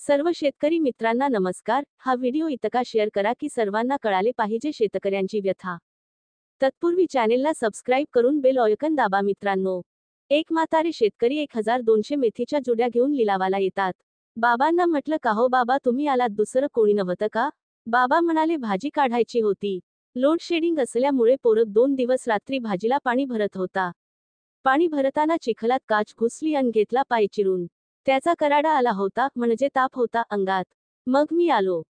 सर्व शेतकरी मित्रांना नमस्कार. हा व्हिडिओ इतका शेअर करा की सर्वांना कळाले पाहिजे शेतकऱ्यांची व्यथा. तत्पूर्वी चॅनेलला सबस्क्राईब करून बेल आयकॉन दाबा मित्रांनो. एक म्हातारे शेतकरी 1200 मेथीच्या जुड्या घेऊन लिलावाला येतात. बाबांना म्हटलं का हो बाबा तुम्ही आलात दुसरं कोणी नव्हतं का? बाबा म्हणाले भाजी काढायची होती. लोड शेडिंग असल्यामुळे पोरग 2 दिवस रात्री भाजीला पाणी भरत होता. पाणी भरताना चिखलात काच घुसली अन घेतला पाय चिरून. त्याचा कराडा आला होता म्हणजे ताप होता अंगात. मग मी आलो.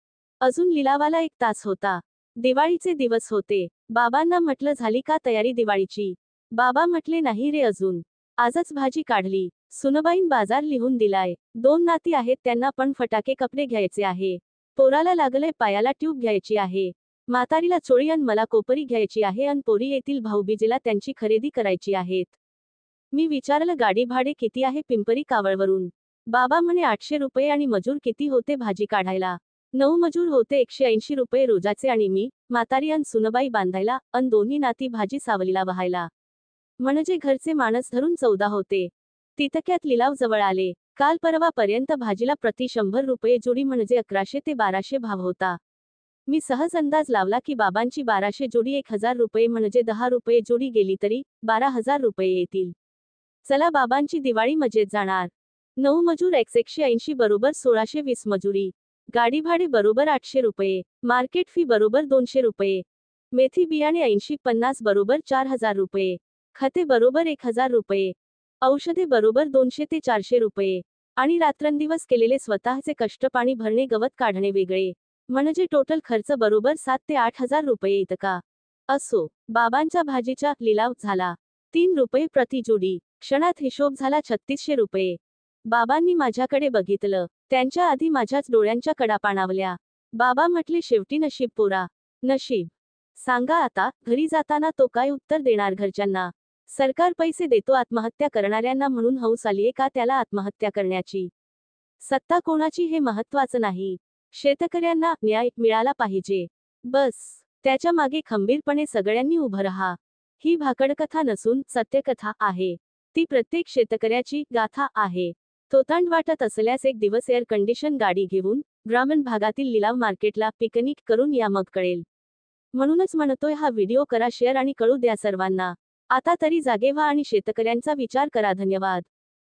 अजून लिलावाला 1 तास होता. दिवाळीचे दिवस होते. बाबांना म्हटलं झाली का तयारी दिवाळीची? बाबा म्हटले नाही रे अजून. आजच भाजी काढली. सुनबाईन बाजार लिहून दिलाय. 2 नाती आहेत त्यांना पण फटाके कपडे घ्यायचे आहे. पोराला लागलंय पायाला ट्यूब घ्यायची आहे. म्हातारीला चोळी अन मला कोपरी घ्यायची आहे अन पोरी येतील भाऊबीजेला त्यांची खरेदी करायची आहेत. मी विचारलं गाडी भाडे किती आहे पिंपरी कावळवरून? बाबा म्हणे 800 रुपये आणि मजूर किती होते भाजी काढायला? 9 मजूर होते 180 रुपये रोजाचे आणि मी, म्हातारी अन सुनबाई बांधायला अन दोन्ही नाती भाजी सावलीला वहायला. म्हणजे घरचे माणस धरून 14 होते. तितक्यात लिलाव जवळ आले. काल परवा पर्यंत भाजीला प्रति 100 रुपये जोडी म्हणजे 1100 ते 1200 भाव होता. मी सहज अंदाज लावला की बाबांची 1200 जोडी 1000 रुपये म्हणजे 10 रुपये जोडी गेली तरी 12,000 रुपये येतील. चला बाबांची दिवाळी मजेत जाणार. 9 मजूर x 180 बरोबर 1620 मजुरी. गाडी भाडे बरोबर 800 रुपये. मार्केट फी बरोबर 200 रुपये. मेथी बियाणे 80-50 बरोबर 4000 रुपये. खते बरोबर 1000 रुपये. औषधे बरोबर 200 ते 400 रुपये. आणि रात्रंदिवस केलेले स्वतःचे कष्ट पाणी भरणे गवत काढणे वेगळे. म्हणजे टोटल खर्च बरोबर 7 ते 8000 रुपये इतका. असो, बाबांच्या भाजीचा लिलाव झाला. 3 रुपये प्रति जोडी. क्षणात हिशोब झाला 3600 रुपये. बाबांनी माझ्याकडे बघितलं. त्यांच्या आधी माझ्याच डोळ्यांच्या कडा पाणावल्या. बाबा म्हटले शेवटी नशीब पोरा. नशीब. सांगा आता, घरी जाताना तो काय उत्तर देणार घरच्यांना? सरकार पैसे देतो आत्महत्या करणाऱ्यांना म्हणून हौस आलीये का त्याला आत्महत्या करण्याची? सत्ता कोणाची हे महत्त्वाचं नाही. शेतकऱ्यांना न्याय मिळाला पाहिजे. बस. त्याच्या मागे खंबीरपणे सगळ्यांनी उभं राहा. ही भाकडकथा नसून सत्यकथा आहे. ती प्रत्येक शेतकऱ्याची गाथा आहे. तोतांड वाटत असल्यास एक दिवस एअर कंडिशन गाडी घेऊन ग्रामीण भागातील लिलाव मार्केटला पिकनिक करून या मग कळेल. म्हणूनच म्हणतोय हा व्हिडिओ करा शेअर आणि कळू द्या सर्वांना. आता तरी जागे व्हा आणि शेतकऱ्यांचा विचार करा. धन्यवाद.